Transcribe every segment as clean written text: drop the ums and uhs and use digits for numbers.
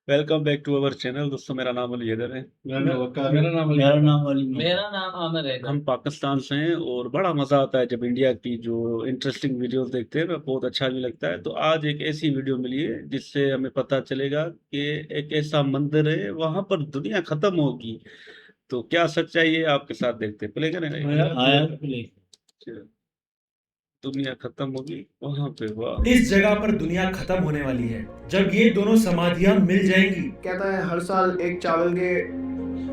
Welcome back to our channel. दोस्तों, मेरा नाम अली हैदर है। मेरा नाम अली। मेरा नाम आमिर है। हम पाकिस्तान से हैं और बड़ा मज़ा आता है जब इंडिया की जो इंटरेस्टिंग वीडियोस देखते हैं ना, बहुत अच्छा भी लगता है। तो आज एक ऐसी वीडियो मिली है जिससे हमें पता चलेगा कि एक ऐसा मंदिर है, वहां पर दुनिया खत्म होगी। तो क्या सच्चाई है, आपके साथ देखते हैं। प्ले करें आया प्ले। दुनिया खत्म होगी वहां पे, वाह। इस जगह पर दुनिया खत्म होने वाली है जब ये दोनों समाधियां मिल जाएंगी। कहता है हर साल एक चावल के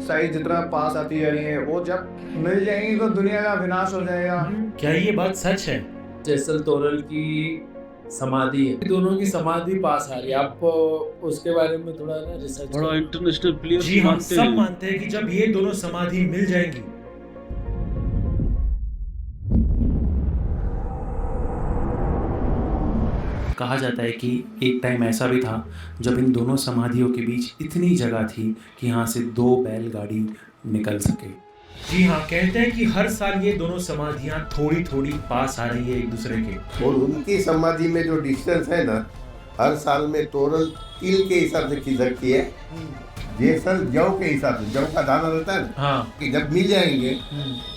साइज जितना पास आती जा रही है, वो जब मिल जाएंगी तो दुनिया का विनाश हो जाएगा। क्या ये बात सच है? जैसल तोरल की समाधि है, दोनों की समाधि पास आ रही है। आपको उसके बारे में थोड़ा ना रिसर्च बड़ा इंटरनेशनल प्लेयर जी हम मानते सब हैं। मानते हैं कि जब ये दोनों समाधि मिल जाएंगी कहा जाता है कि एक टाइम ऐसा भी था जब इन दोनों समाधियों के बीच इतनी जगह थी कि यहाँ से 2 बैलगाड़ी निकल सके। जी हाँ, कहते हैं कि हर साल ये दोनों समाधियां थोड़ी थोड़ी पास आ रही है एक दूसरे के। और उनकी समाधि में जो डिस्टेंस है ना, हर साल में तोरल तिल के हिसाब से खिसकती है, जेसल जौ के हिसाब से। जौ का दाना रहता है ना, हाँ। कि जब मिल जाएंगे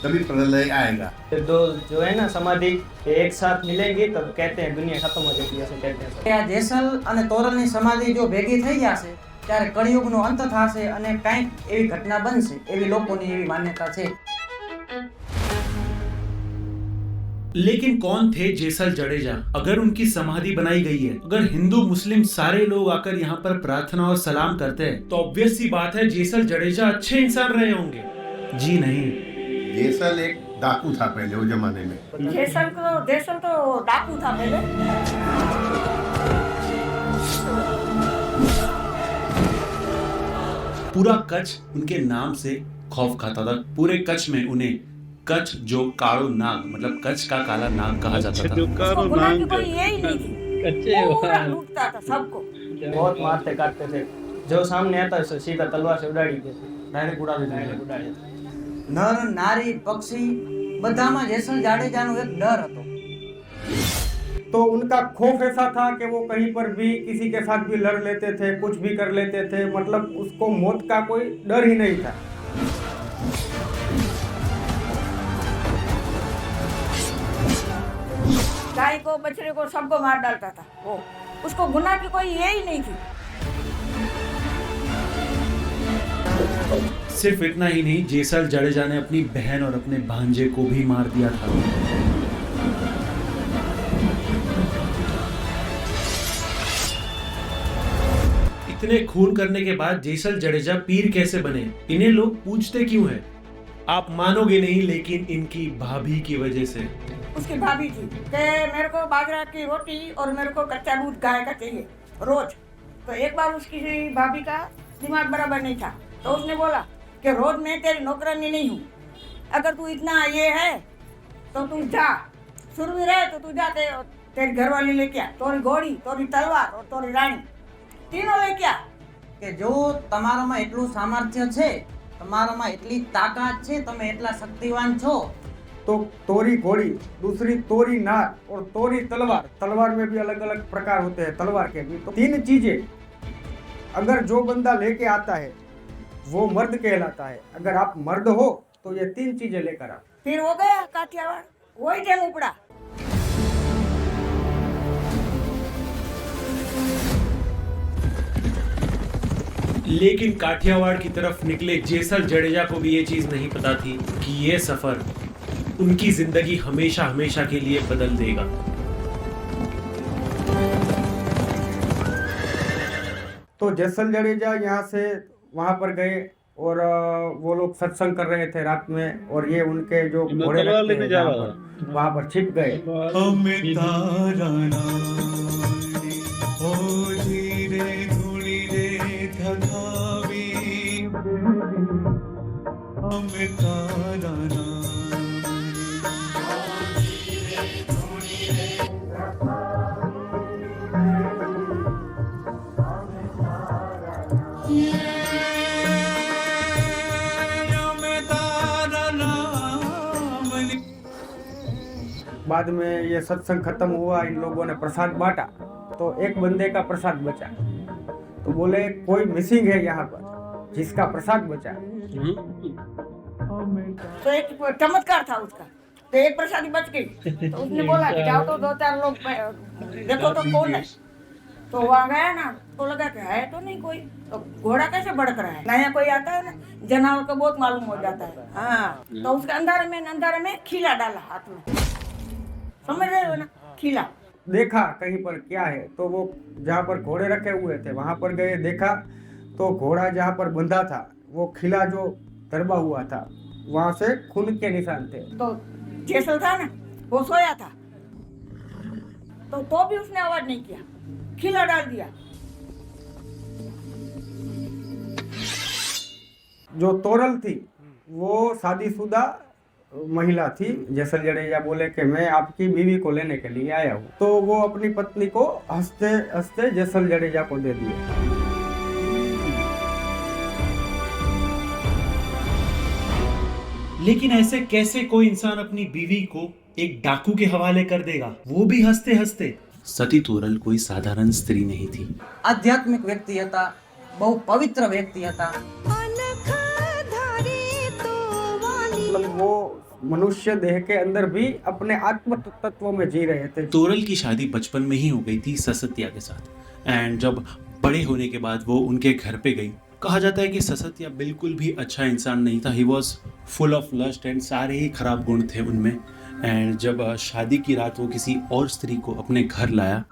तभी प्रलय आएगा। दो जो है ना समाधि एक साथ मिलेंगी तब कहते हैं दुनिया खत्म हो जाती है, ऐसे कहते हैं। જેસલ અને તોરલની સમાધિ જો ભેગી થઈ જશે ત્યારે કળિયુગનો અંત થશે અને કંઈક એવી ઘટના બનશે, એવી લોકોની એવી માન્યતા છે। लेकिन कौन थे जेसल जडेजा? अगर उनकी समाधि बनाई गई है, अगर हिंदू मुस्लिम सारे लोग आकर यहाँ पर प्रार्थना और सलाम करते हैं, तो ऑब्वियस सी बात है जेसल जडेजा अच्छे इंसान रहे होंगे। जी नहीं, जेसल एक डाकू था पहले वो जमाने में। जेसल तो डाकू था पहले। पूरा कच्छ उनके नाम से खौफ खाता था। पूरे कच्छ में उन्हें कच्छ जो कालो नाग, मतलब कच्छ का काला नाग कहा जाता था। जो कारो उसको गुना की नाग कोई यही नहीं थी, कच्चे पूरा लूटता था सबको। बहुत मारते काटते थे, जो सामने आता है सीधा तलवार से उड़ाड़ी देते, डायरेक्ट उड़ा देते। નર નારી પક્ષી બધામાં જેસલ જાડેજાનો એક ડર હતો। तो उनका खौफ ऐसा था कि वो कहीं पर भी किसी के साथ भी लड़ लेते थे, कुछ भी कर लेते थे, मतलब उसको मौत का कोई डर ही नहीं था। गाय को बछड़े को सबको मार डालता था वो। उसको गुना की कोई यही नहीं थी। सिर्फ इतना ही नहीं, जेसल जडेजा ने अपनी बहन और अपने भांजे को भी मार दिया था। इतने खून करने के बाद जेसल जडेजा पीर कैसे बने? इन्हें लोग पूछते क्यों हैं? आप मानोगे नहीं, लेकिन इनकी भाभी की वजह से। उसकी भाभी थी कि मेरे को बाजरा की रोटी और मेरे को कच्चा दूध गाय का चाहिए रोज। तो एक बार उसकी भाभी का दिमाग बराबर नहीं था, तो उसने बोला कि रोज मैं तेरी नौकरानी नहीं हूँ, अगर तू इतना ये है तो तू जा, सुरवीर है तो तू जा, तेरी घरवाली लेके आ, तोरी घोड़ी, तोरी तलवार और तोरी रानी तीनों लेके आ। કે જો તમારામાં એટલું સામર્થ્ય છે, તમારામાં એટલી તાકાત છે, તમે એટલા શક્તિવાન છો, तो तोरी घोड़ी, दूसरी तोरी नार और तोरी तलवार। तलवार में भी अलग अलग प्रकार होते हैं तलवार के भी। तो 3 चीजें अगर जो बंदा लेके आता है वो मर्द कहलाता है। अगर आप मर्द हो तो ये 3 चीजें लेकर आओ। फिर हो गया काठियावाड़, वही टाइम उपड़ा। लेकिन काठियावाड़ की तरफ निकले जेसल जडेजा को भी ये चीज नहीं पता थी कि ये सफर उनकी जिंदगी हमेशा हमेशा के लिए बदल देगा। तो जेसल जडेजा यहाँ से वहाँ पर गए और वो लोग सत्संग कर रहे थे रात में, और ये उनके जो घोड़े रखते हैं जहाँ पर, वहाँ पर छिप गए। बाद में ये सत्संग खत्म हुआ, इन लोगों ने प्रसाद बांटा, तो एक बंदे का प्रसाद बचा। तो बोले कोई मिसिंग है यहाँ पर जिसका प्रसाद बचा है। तो एक चमत्कार था उसका, तो एक प्रसादी बच गई, तो उसने बोला कि जाओ तो 2-4 लोग देखो तो कौन है। तो वहाँ गया ना, तो लगा कि है तो नहीं कोई, तो घोड़ा कैसे भड़क रहा है, नया कोई आता है ना, जानवर को बहुत मालूम हो जाता है। हाँ, तो उसके अंधारे में खीला डाला हाथ में, समझ रहे हो ना, खीला देखा कहीं पर क्या है, तो वो जहाँ पर घोड़े रखे हुए थे वहां पर गए, देखा तो घोड़ा जहाँ पर बंधा था वो खिला जो दरबा हुआ था वहां से खून के निशान थे। तो जैसल था ना, वो सोया था, तो भी उसने आवाज नहीं किया, खिला डाल दिया। जो तोरल थी वो शादीशुदा महिला थी। जैसल जडेजा बोले कि मैं आपकी बीवी को लेने के लिए आया हूँ, तो वो अपनी पत्नी को हंसते हंसते जैसल जडेजा को दे दिए। लेकिन ऐसे कैसे कोई इंसान अपनी बीवी को एक डाकू के हवाले कर देगा, वो भी हंसते हंसते। सती तोरल कोई साधारण स्त्री नहीं थी। આધ્યાત્મિક વ્યક્તિ હતા, બહુ પવિત્ર વ્યક્તિ હતા। मतलब वो मनुष्य देह के अंदर भी अपने आत्म तत्व में जी रहे थे। तोरल की शादी बचपन में ही हो गई थी ससतिया के साथ, एंड जब बड़े होने के बाद वो उनके घर पे गई। कहा जाता है कि ससतिया बिल्कुल भी अच्छा इंसान नहीं था, he was full of lust and सारे ही खराब गुण थे उनमें। एंड जब शादी की रात वो किसी और स्त्री को अपने घर लाया,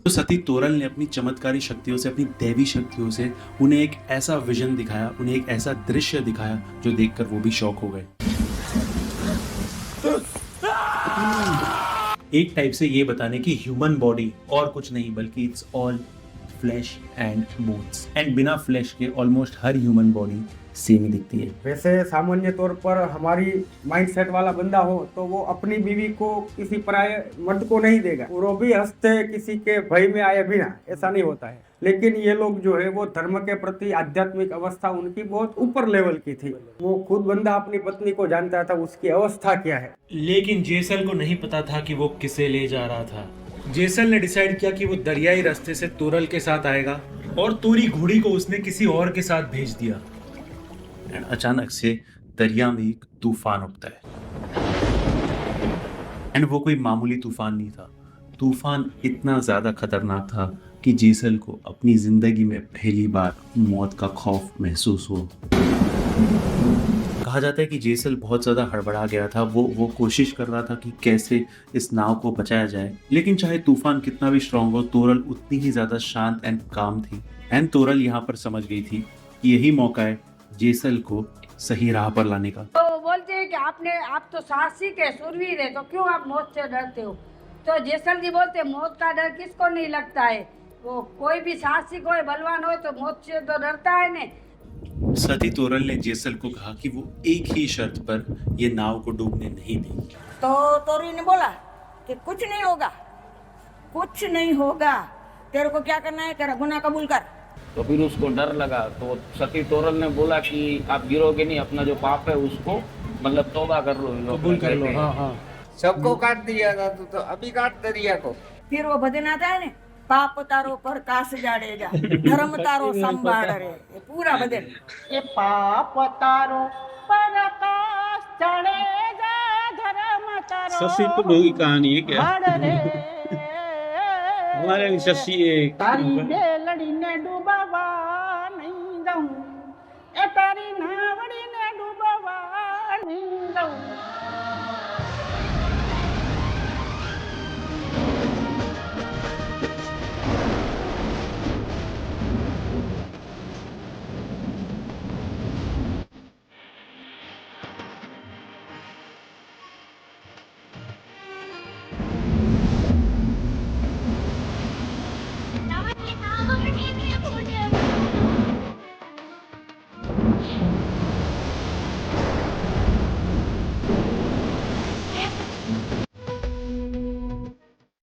तो सती तोरल ने अपनी चमत्कारी शक्तियों से, अपनी दैवी शक्तियों से उन्हें एक ऐसा विजन दिखाया, उन्हें एक ऐसा दृश्य दिखाया जो देखकर वो भी शॉक हो गए। एक टाइप से ये बताने की ह्यूमन बॉडी और कुछ नहीं बल्कि it's all flash and bones, and बिना फ्लैश के ऑलमोस्ट हर ह्यूमन बॉडी सेम ही दिखती है। वैसे सामान्य तौर पर हमारी माइंडसेट वाला बंदा हो तो वो अपनी बीवी को किसी पराये मर्द को नहीं देगा, वो भी हंसते किसी के भय में आए बिना, ऐसा नहीं होता है। लेकिन ये लोग जो है वो धर्म के प्रति आध्यात्मिक अवस्था उनकी बहुत ऊपर लेवल की थी। वो खुद बंदा अपनी पत्नी को जानता था उसकी अवस्था क्या है। लेकिन जेसल को नहीं पता था कि वो किसे ले जा रहा था। जेसल ने डिसाइड किया कि वो दरियाई रास्ते से तोरल के साथ आएगा, और तोरी घोड़ी को उसने किसी और के साथ भेज दिया। अचानक से दरिया में एक तूफान उठता है, एंड वो कोई मामूली तूफान नहीं था। तूफान इतना ज्यादा खतरनाक था कि जेसल को अपनी जिंदगी में पहली बार मौत का खौफ महसूस हुआ। कहा जाता है कि जेसल बहुत ज़्यादा हड़बड़ा गया था। वो कोशिश कर रहा था कि कैसे इस नाव को बचाया जाए, लेकिन चाहे तूफान कितना भी स्ट्रांग हो, तोरल उतनी ही ज़्यादा शांत एंड काम थी। एंड तोरल यहाँ पर समझ गई थी कि यही मौका है जेसल को सही राह पर लाने का। तो बोलते हैं कि आप तो साहसिक है, शूरवीर है, तो क्यों आप मौत से डरते हो? तो जेसल जी बोलते मौत का डर किसको नहीं लगता है, वो कोई भी साहसिक हो, बलवान हो, तो मौत से तो डरता है ने। सती तोरल ने जेसल को कहा कि वो एक ही शर्त पर ये नाव को डूबने नहीं देंगे। तो तोरी ने बोला कि कुछ नहीं होगा, कुछ नहीं होगा, तेरे को क्या करना है, तेरा गुनाह कबूल कर। तो फिर उसको डर लगा, तो सती तोरल ने बोला कि आप गिरोगे नहीं, अपना जो पाप है उसको मतलब तौबा कर लो, कबूल कर लो। हाँ हाँ, सबको काट दिया था तो अभी काट दरिया को। फिर वो भजन आता है ना, पाप तारो पर कास जाड़ेजा, धर्म तारो संभाड़ रे, ये पूरा भजन। ये पाप तारो पर कास जाड़ेजा, धर्म तारो शशि कपूर की कहानी है क्या? हमारे शशि एक तारी बेलड़ी ने डूबावा नहीं दऊं, ए तारी नावड़ी ने डूबावा नहीं दऊं।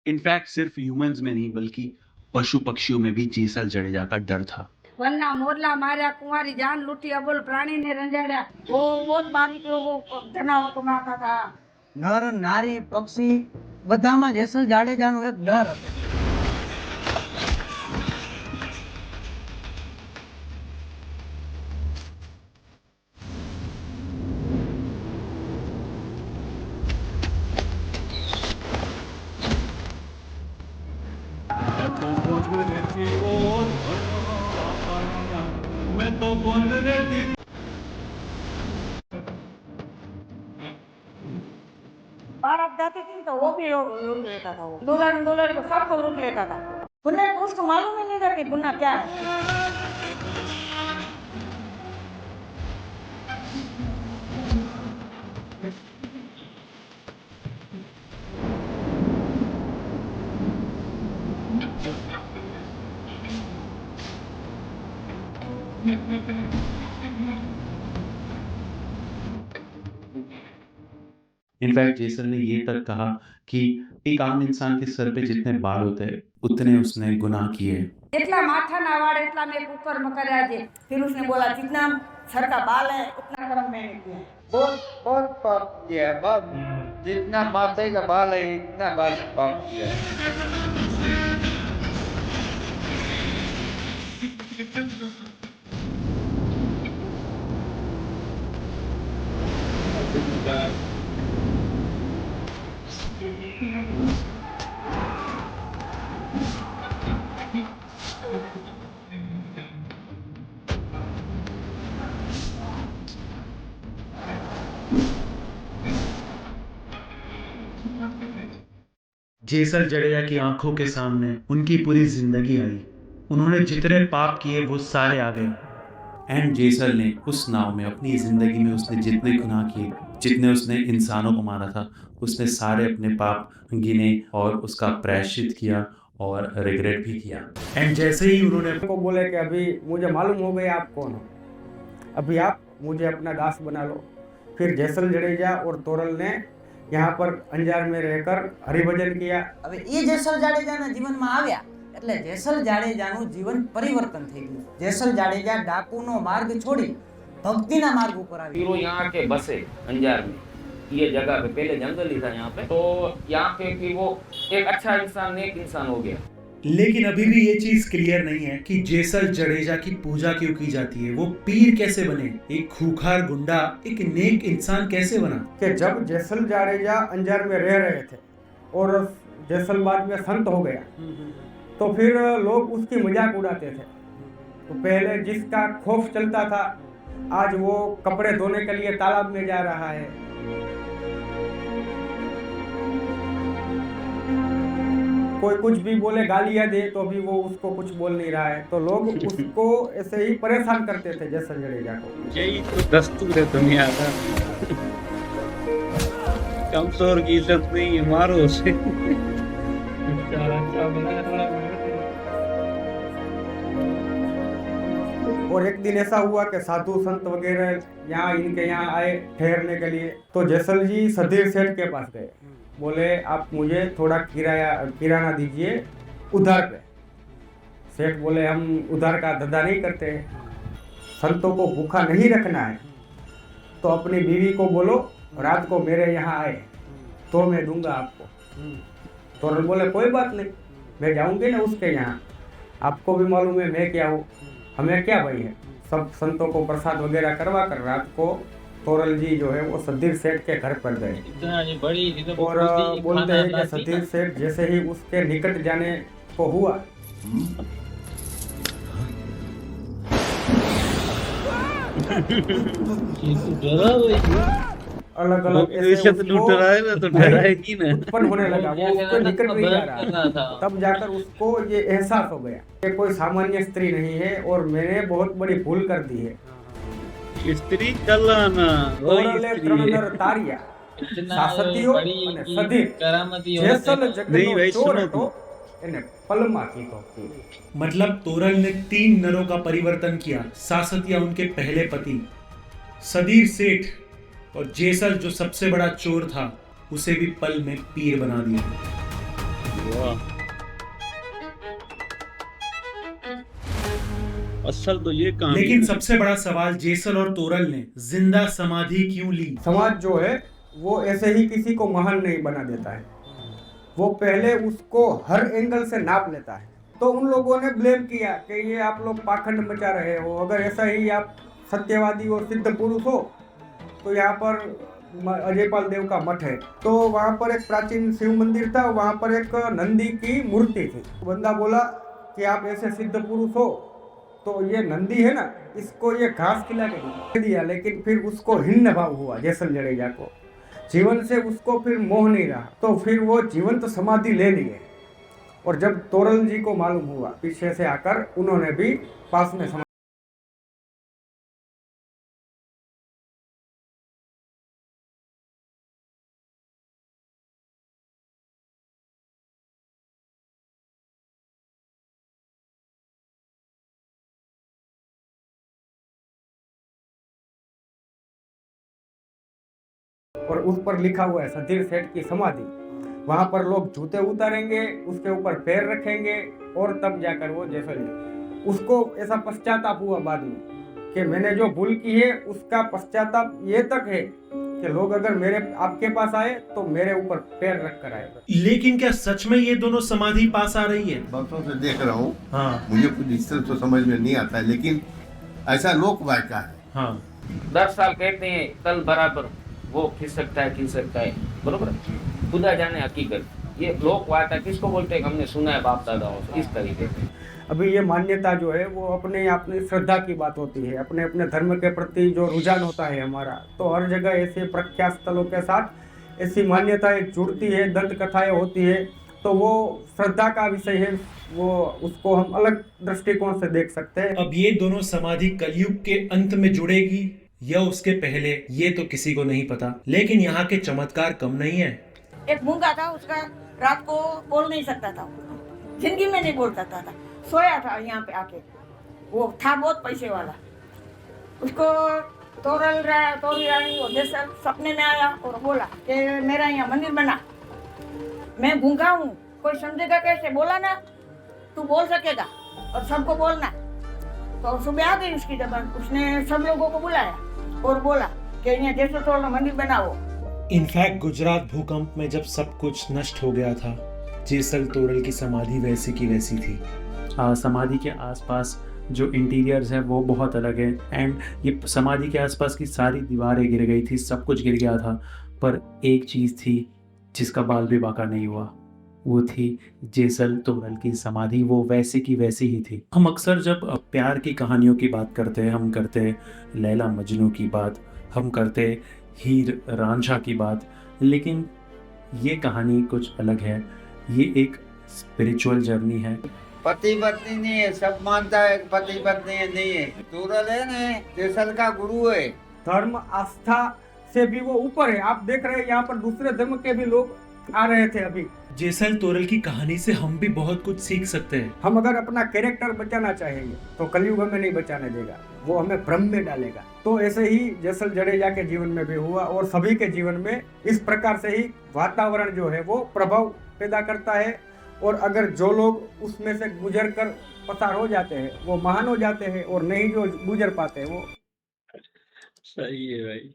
इनफैक्ट सिर्फ ह्यूमंस में नहीं बल्कि पशु पक्षियों में भी जेसल जडेजा का डर था। वरना मोरला मारा, कुंवारी जान लूटी, अबोल प्राणी ने रंजाड़ा, वो बहुत बारी को वो जनावर को मारता था। નર નારી પક્ષી બધામાં જેસલ જાડેજાનો એક ડર હતો। बारात जाती थी तो वो भी लूट लेता था, वो दुल्हन को सबको लूट लेता था। पुन्ना तो उसको मालूम ही नहीं था कि पुन्ना क्या है। इनफैक्ट जेसन ने ये तक कहा कि एक आम इंसान के सर पे जितने बाल होते हैं उतने उसने गुनाह किए। जितना माथा ना वाड़ इतना मैं कुकर में करा जे। फिर उसने बोला जितना सर का बाल है उतना कर्म मैंने किया है। बहुत बहुत पाप किया है, बहुत जितना माथे का बाल है इतना बाल पाप किया है। जेसल जडेजा की आंखों के सामने उनकी पूरी जिंदगी आई। उन्होंने जितने पाप किए वो सारे आ गए। एंड जेसल ने उस नाव में अपनी जिंदगी में उसने जितने गुनाह किए, जितने उसने इंसानों को मारा था, उसने सारे अपने पाप गिने और उसका प्रायश्चित किया और रिग्रेट भी किया। एंड जैसे ही उन्होंने को बोले कि अभी मुझे मालूम हो गया आप कौन हो, अभी आप मुझे अपना दास बना लो। फिर जेसल जडेजा और तोरल ने यहाँ पर अंजार में रहकर हरिभजन किया। હવે એ જેસલ જાડેજાના જીવનમાં આવ્યા એટલે જેસલ જાડેજાનું જીવન પરિવર્તન થઈ ગયું। જેસલ જાડેજા ડાકુનો માર્ગ છોડી ભક્તિના માર્ગ ઉપર फिर આવ્યા। वो यहाँ के बसे अंजार में, ये जगह पे पहले जंगल ही था यहाँ पे, तो यहाँ पे फिर वो एक अच्छा इंसान नेक इंसान हो गया। लेकिन अभी भी ये चीज क्लियर नहीं है कि जेसल जडेजा की पूजा क्यों की जाती है। वो पीर कैसे बने, एक खूंखार गुंडा एक नेक इंसान कैसे बना। कि जब जेसल जाडेजा अंजार में रह रहे थे और जेसल बाद में संत हो गया तो फिर लोग उसकी मजाक उड़ाते थे। तो पहले जिसका खौफ चलता था आज वो कपड़े धोने के लिए तालाब में जा रहा है। कोई कुछ भी बोले गालियां दे तो भी वो उसको कुछ बोल नहीं रहा है, तो लोग उसको ऐसे ही परेशान करते थे जेसल जडेजा को। यही तो दस्तूर है दुनिया का। कमजोर की इज्जत नहीं है, मारो उसे। और एक दिन ऐसा हुआ कि साधु संत वगैरह यहाँ इनके यहाँ आए ठहरने के लिए, तो जेसल जी सधीर सेठ के पास गए। बोले आप मुझे थोड़ा किराना दीजिए उधार पे। सेठ बोले हम उधार का धंधा नहीं करते हैं, संतों को भूखा नहीं रखना है, तो अपनी बीवी को बोलो रात को मेरे यहाँ आए तो मैं दूंगा आपको। तो बोले कोई बात नहीं, मैं जाऊंगी ना उसके यहाँ, आपको भी मालूम है मैं क्या हूँ, हमें क्या भाई है। सब संतों को प्रसाद वगैरह करवा कर रात को तोरल जी जो है वो सधीर सेठ के घर पर गए और बोलते हैं कि सधीर सेठ जैसे ही उसके निकट जाने को हुआ अलग अलग उत्पन्न होने लगा, वो उसके निकट नहीं जा रहा। तब जाकर उसको ये एहसास हो गया कि कोई सामान्य स्त्री नहीं है और मैंने बहुत बड़ी भूल कर दी है। स्त्री कलाना तोरले ત્રણનર તાર્યા સાસતીઓ અને સધીર જેસલ જગનો ચોર હતો એને પલમાં કીધો। मतलब तोरल ने 3 नरों का परिवर्तन किया। सासतिया उनके पहले पति, सधीर सेठ और जेसल जो सबसे बड़ा चोर था उसे भी पल में पीर बना दिया। असल तो ये कहानी। लेकिन सबसे बड़ा सवाल जेसल और तोरल ने जिंदा समाधि क्यों ली। समाज जो है वो ऐसे ही किसी को महान नहीं बना देता है, वो पहले उसको हर एंगल से नाप लेता है। तो उन लोगों ने ब्लेम किया कि ये आप लोग पाखंड मचा रहे हो, अगर ऐसा ही आप सत्यवादी और सिद्ध पुरुष हो तो यहाँ पर अजयपाल देव का मठ है। तो वहाँ पर एक प्राचीन शिव मंदिर था, वहाँ पर एक नंदी की मूर्ति थी। बंदा बोला कि आप ऐसे सिद्ध पुरुष हो, तो ये नंदी है ना, इसको ये घास खिला के दिया, लेकिन फिर उसको हिन्न भाव हुआ जैसल जडेजा को, जीवन से उसको फिर मोह नहीं रहा, तो फिर वो जीवंत समाधि ले लिए। और जब तोरल जी को मालूम हुआ पीछे से आकर, उन्होंने भी पास में और उस पर लिखा हुआ है सधीर सेठ की समाधि। वहां पर लोग जूते उतारेंगे, उसके ऊपर पैर रखेंगे और तब जाकर वो जैसलमेर। उसको ऐसा पश्चाताप हुआ बाद में कि मैंने जो भूल की है उसका पश्चाताप ये तक है कि लोग अगर मेरे आपके पास आए तो मेरे ऊपर पैर रख कर आए। लेकिन क्या सच में ये दोनों समाधि पास आ रही है? बरसों से देख रहा हूँ। हाँ मुझे कुछ डिस्टेंस तो समझ में नहीं आता है, लेकिन ऐसा लोक वायका है। हाँ 10 साल कहते हैं कल बराबर वो खिसकता है, बरोबर, खुदा जाने हकीकत। ये लोक वार्ता किसको बोलते हैं, हमने सुना है बाप दादाओं से इस तरीके से। अभी ये मान्यता जो है वो अपने अपनी श्रद्धा की बात होती है, अपने अपने धर्म के प्रति जो रुझान होता है हमारा, तो हर जगह ऐसे प्रख्यात स्थलों के साथ ऐसी मान्यताएं जुड़ती है, दंत कथाएं होती है, तो वो श्रद्धा का विषय है, वो उसको हम अलग दृष्टिकोण से देख सकते हैं। अब ये दोनों समाधि कलयुग के अंत में जुड़ेगी या उसके पहले, ये तो किसी को नहीं पता, लेकिन यहाँ के चमत्कार कम नहीं है। एक मूंगा था, उसका रात को बोल नहीं सकता था, जिंदगी में नहीं बोल सकता था, सोया था यहाँ पे आके। वो था बहुत पैसे वाला, उसको तोरी रानी और जैसा सपने में आया और बोला कि मेरा यहाँ मंदिर बना, मैं गूंगा हूँ, कोई समझेगा कैसे? बोला ना तू बोल सकेगा और सबको बोलना। तो सुबह आ गई उसकी जबान, उसने सब लोगों को बुलाया और बोला कि यहाँ जैसे थोड़ा मंदिर बनाओ। इनफैक्ट गुजरात भूकंप में जब सब कुछ नष्ट हो गया था, जेसल तोरल की समाधि वैसी की वैसी थी। समाधि के आसपास जो इंटीरियर्स है वो बहुत अलग है, एंड ये समाधि के आसपास की सारी दीवारें गिर गई थी, सब कुछ गिर गया था, पर एक चीज़ थी जिसका बाल भी बाका नहीं हुआ, वो थी जेसल तोरल की समाधि। वो वैसी की वैसी ही थी। हम अक्सर जब प्यार की कहानियों की बात करते हैं, हम करते लैला मजनू की बात, हम करते हीर रांझा की बात, लेकिन ये कहानी कुछ अलग है। ये एक स्पिरिचुअल जर्नी है। पति पत्नी नहीं है, सब मानता है पति पत्नी नहीं है। तोरल है ना, जेसल का गुरु है। धर्म आस्था से भी वो ऊपर है। आप देख रहे हैं यहाँ पर दूसरे धर्म के भी लोग आ रहे थे अभी। जेसल तोरल की कहानी से हम भी बहुत कुछ सीख सकते हैं। हम अगर अपना कैरेक्टर बचाना चाहेंगे तो कलयुग हमें नहीं बचाने देगा, वो हमें भ्रम में डालेगा। तो ऐसे ही जेसल जडेजा के जीवन में भी हुआ और सभी के जीवन में इस प्रकार से ही वातावरण जो है वो प्रभाव पैदा करता है। और अगर जो लोग उसमें से गुजर कर पसार हो जाते हैं वो महान हो जाते हैं, और नहीं जो गुजर पाते हैं वो। सही है भाई।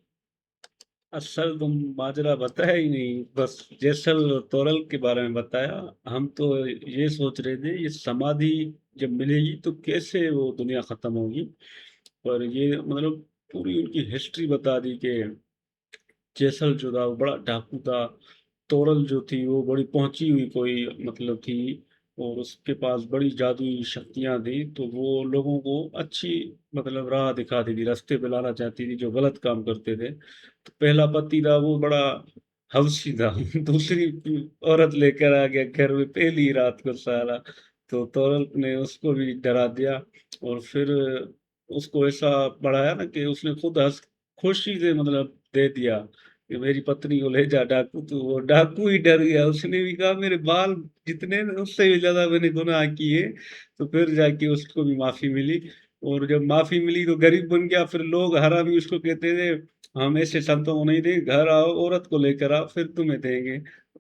असल तुम माजरा बताया ही नहीं, बस जेसल और तोरल के बारे में बताया। हम तो ये सोच रहे थे ये समाधि जब मिलेगी तो कैसे वो दुनिया खत्म होगी, पर ये मतलब पूरी उनकी हिस्ट्री बता दी कि जेसल जो था वो बड़ा डाकू था, तोरल जो थी वो बड़ी पहुंची हुई कोई मतलब थी, और उसके पास बड़ी जादुई शक्तियां थी, तो वो लोगों को अच्छी मतलब राह दिखाती थी, रास्ते पे लाना चाहती थी जो गलत काम करते थे। तो पहला पति था वो बड़ा हवसी था दूसरी औरत लेकर आ गया घर में पहली रात को सारा, तो तोरल ने उसको भी डरा दिया, और फिर उसको ऐसा बढ़ाया ना कि उसने खुद हंस खुशी से मतलब दे दिया कि मेरी पत्नी को ले जा डाकू, तो वो डाकू ही डर गया। उसने भी कहा मेरे बाल जितने हैं, उससे भी ज्यादा मैंने गुनाह किए। तो फिर जाके उसको भी माफी मिली, और जब माफी मिली तो गरीब बन गया। फिर लोग हरामी उसको कहते थे हम ऐसे संतों को नहीं देंगे, घर आओ औरत को लेकर आओ फिर तुम्हें देंगे।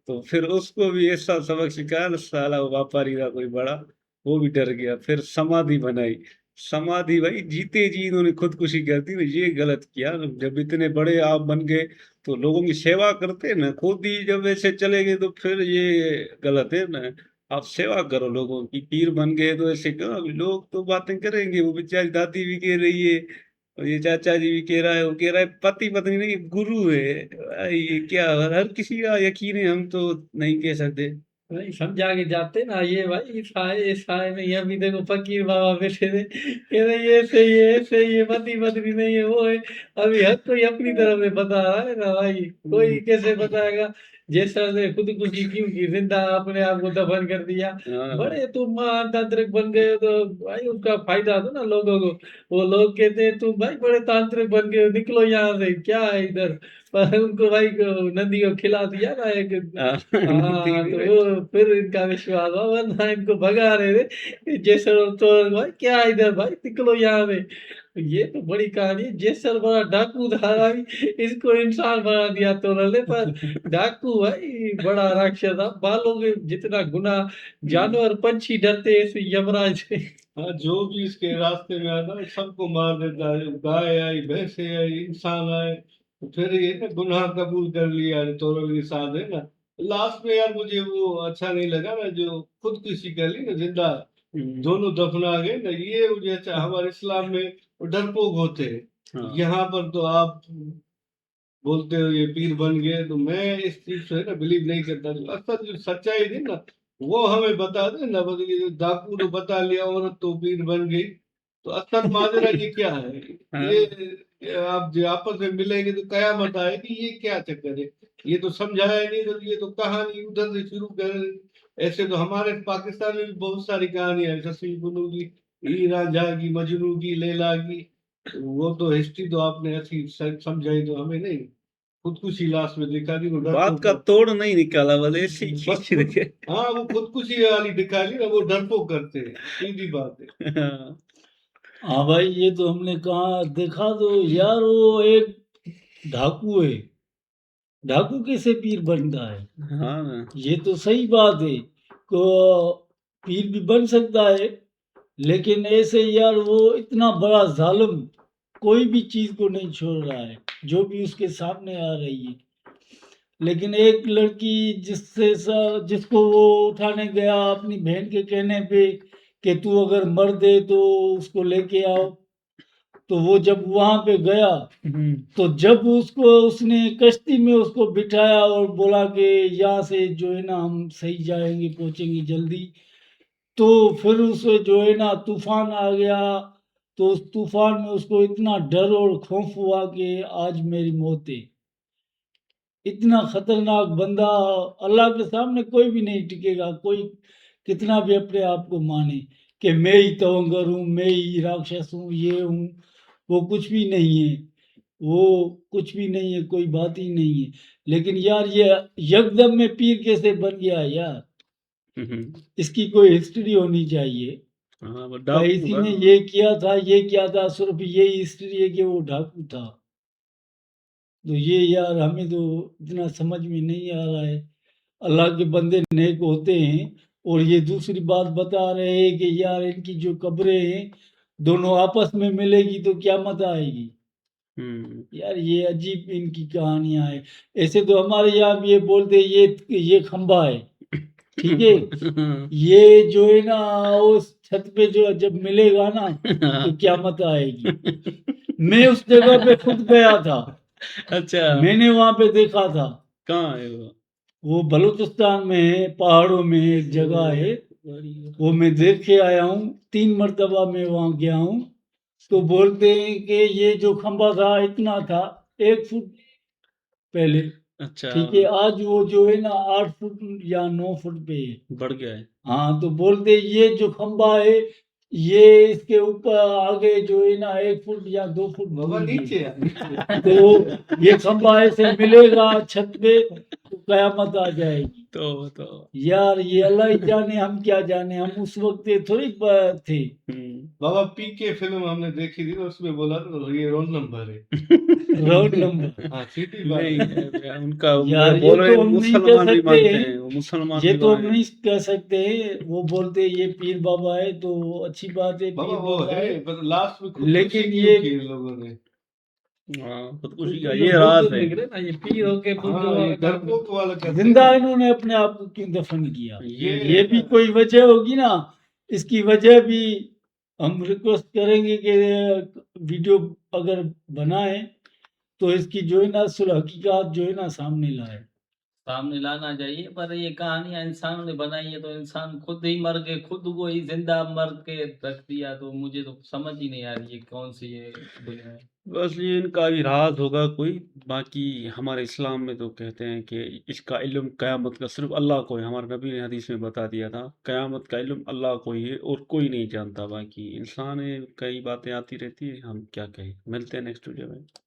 तो फिर उसको भी ऐसा सबक सिखाया, साला वो व्यापारी था कोई बड़ा, वो भी डर गया। फिर समाधि बनाई, समाधि भाई जीते जी इन्होंने खुदकुशी कर दी, ये गलत किया। जब इतने बड़े आप बन गए तो लोगों की सेवा करते ना, खुद ही जब ऐसे चले गए तो फिर ये गलत है ना। आप सेवा करो लोगों की, पीर बन गए तो ऐसे करो। अभी लोग तो बातें करेंगे, वो बेचारी दादी भी कह रही है और ये चाचा जी भी कह रहा है, वो कह रहा है पति पत्नी नहीं गुरु है। भाई ये क्या, हर किसी का यकीन है, हम तो नहीं कह सकते। नहीं समझा के जाते ना, ये भाई ऐसा है नहीं, अभी देखो फकीर बाबा बैठे थे, कह रहे ये सही है, ऐसे ही है, पति पत्नी नहीं है, वो है। अभी हर कोई अपनी तरफ से बता रहा है ना भाई, कोई कैसे बताएगा। जैसा ने खुदकुशी क्यों की, जिंदा अपने आप को दफन कर दिया। हाँ। बड़े तुम महातांत्रिक बन गए हो, तो भाई उसका फायदा था ना लोगों को। वो लोग कहते हैं तुम भाई बड़े तांत्रिक बन गए हो, निकलो यहाँ से, क्या है इधर। पर उनको भाई को नदी को खिला दिया ना एक। हाँ, हाँ तो वो फिर इनका विश्वास हुआ, वरना इनको भगा रहे थे जैसल और तोरल, भाई क्या इधर भाई, निकलो यहाँ पे। ये तो बड़ी कहानी है। जैसल बड़ा डाकू था भाई, इसको इंसान बना दिया तोरल ने। पर डाकू भाई बड़ा राक्षस था, बालों के जितना गुना जानवर पंछी डरते हैं इस यमराज से। हाँ, जो भी इसके रास्ते में आता है सबको मार देता है। गाय आई, भैंसे आई, इंसान आए, तो फिर ये ना गुनाह कबूल कर लिया तोरल के साथ, है ना। लास्ट में यार मुझे वो अच्छा नहीं लगा ना, जो खुदकुशी कर ली ना, जिंदा दोनों दफना गए ना, ये मुझे अच्छा। हमारे इस्लाम में वो डरपोक होते हैं, हाँ। यहाँ पर तो आप बोलते हो ये पीर बन गए, तो मैं इस चीज से ना बिलीव नहीं करता। जो असल जो सच्चाई थी ना वो हमें बता दे ना, बस ये जो डाकू ने बता लिया औरत तो पीर बन गई, तो असल माजरा ये क्या है। ये आप जो आपस में मिलेंगे तो कयामत आएगी, ये क्या चक्कर है। ये तो समझाया नहीं, तो ये तो कहानी उधर से शुरू कर। ऐसे तो हमारे पाकिस्तान में भी बहुत सारी कहानियां है, शशि कुनू की, हीर रांझा की, मजनू की, लैला की। वो तो हिस्ट्री तो आपने ऐसी समझाई, तो हमें नहीं। खुदकुशी लास्ट में दिखा दी, वो बात का तोड़ नहीं निकाला, बस ऐसे ही बस खींच रखे। हाँ, वो खुदकुशी वाली दिखा ली ना, वो डरपोक करते हैं, सीधी बात है। हाँ। हाँ भाई ये तो हमने कहा देखा, तो यार वो एक डाकू है, डाकू कैसे पीर बनता है। हाँ ना। ये तो सही बात है को पीर भी बन सकता है, लेकिन ऐसे यार वो इतना बड़ा जालिम कोई भी चीज को नहीं छोड़ रहा है जो भी उसके सामने आ रही है। लेकिन एक लड़की जिसको वो उठाने गया अपनी बहन के कहने पे कि तू अगर मर दे तो उसको लेके आओ, तो वो जब वहां पे गया तो जब उसने कश्ती में उसको बिठाया और बोला कि यहाँ से जो है ना हम सही जाएंगे, पहुंचेंगे जल्दी, तो फिर उसे जो है ना तूफान आ गया। तो उस तूफान में उसको इतना डर और खौफ हुआ कि आज मेरी मौत है। इतना खतरनाक बंदा, अल्लाह के सामने कोई भी नहीं टिकेगा। कोई कितना भी अपने आप को माने कि मैं ही तवंगर हूँ, मैं ही राक्षस हूँ, ये हूँ, वो कुछ भी नहीं है, वो कुछ भी नहीं है, कोई बात ही नहीं है। लेकिन यार ये यकदम में पीर कैसे बन गया यार, इसकी कोई हिस्ट्री होनी चाहिए। हाँ, वो भाई डाकू इसी था। ने ये किया था, ये किया था, सिर्फ यही हिस्ट्री है कि वो डाकू था। तो ये यार हमें तो इतना समझ में नहीं आ रहा है। अल्लाह के बंदे नेक होते हैं, और ये दूसरी बात बता रहे हैं कि यार इनकी जो कब्रें हैं दोनों आपस में मिलेगी तो क़यामत आएगी। यार ये अजीब इनकी कहानियां है। ऐसे तो हमारे यहाँ भी ये बोलते हैं ये खंबा है, ठीक है, ये जो है ना उस छत पे जो जब मिलेगा ना तो क़यामत आएगी। मैं उस जगह पे खुद गया था। अच्छा, मैंने वहां पे देखा था। कहाँ है वो? वो बलूचिस्तान में है, पहाड़ों में एक जगह है, वो मैं देख के आया हूँ। 3 मरतबा मैं वहाँ गया हूँ। तो बोलते हैं कि ये जो खंबा था इतना था 1 फुट पहले, अच्छा, ठीक है, आज वो जो है ना 8 फुट या 9 फुट पे है। बढ़ गया है। हाँ तो बोलते ये जो खंबा है ये इसके ऊपर आगे जो है ना 1 फुट या 2 फुट बाबा दूर नीचे है। तो ये खंबा ऐसे मिलेगा छत पे तो कयामत आ जाएगी। तो यार ये अल्लाह ही जाने, हम क्या जाने, हम उस वक्त थोड़ी थे। बाबा पीके फिल्म हमने देखी थी, तो उसमें बोला था ये रोल नंबर है। रोल नंबर हाँ, सीधी बात नहीं है। है, उनका यार वो बोल ये रहे तो हैं, हम नहीं कह मुसलमान भी सकते मानते हैं, हैं, वो मुसलमान ये भी तो हम माने। नहीं कह सकते। वो बोलते ये पीर बाबा है तो अच्छी बात है, बाबा पीर वो बाबा है, है। पर लास्ट में खुदकुशी लेकिन क्यों ये की इन लोगों ने। हाँ, खुदकुशी का जो ये राज बोलते है। दिख रहे ना, ये पीर होके हाँ, ये डरपोक वाला करते जिंदा हैं। इन्होंने अपने आप को क्यों दफन किया, ये ये भी कोई वजह होगी ना। इसकी वजह भी हम रिक्वेस्ट करेंगे कि वीडियो अगर बनाए तो इसकी जो है ना असल हकीकत जो है ना सामने लाए। सामने लाना चाहिए। पर ये कहानियां इंसानों ने बनाई है, तो इंसान खुद ही मर के खुद को ही जिंदा मर के रख दिया, तो मुझे तो समझ ही नहीं आ रही है कौन सी ये दुनिया है। बस ये इनका भी राज होगा कोई। बाकी हमारे इस्लाम में तो कहते हैं कि इसका इल्म क़यामत का सिर्फ अल्लाह को है। हमारे नबी ने हदीस में बता दिया था, क़यामत का इल्म अल्लाह को ही है और कोई नहीं जानता। बाकी इंसान है, कई बातें आती रहती है, हम क्या कहें। मिलते हैं नेक्स्ट वीडियो में।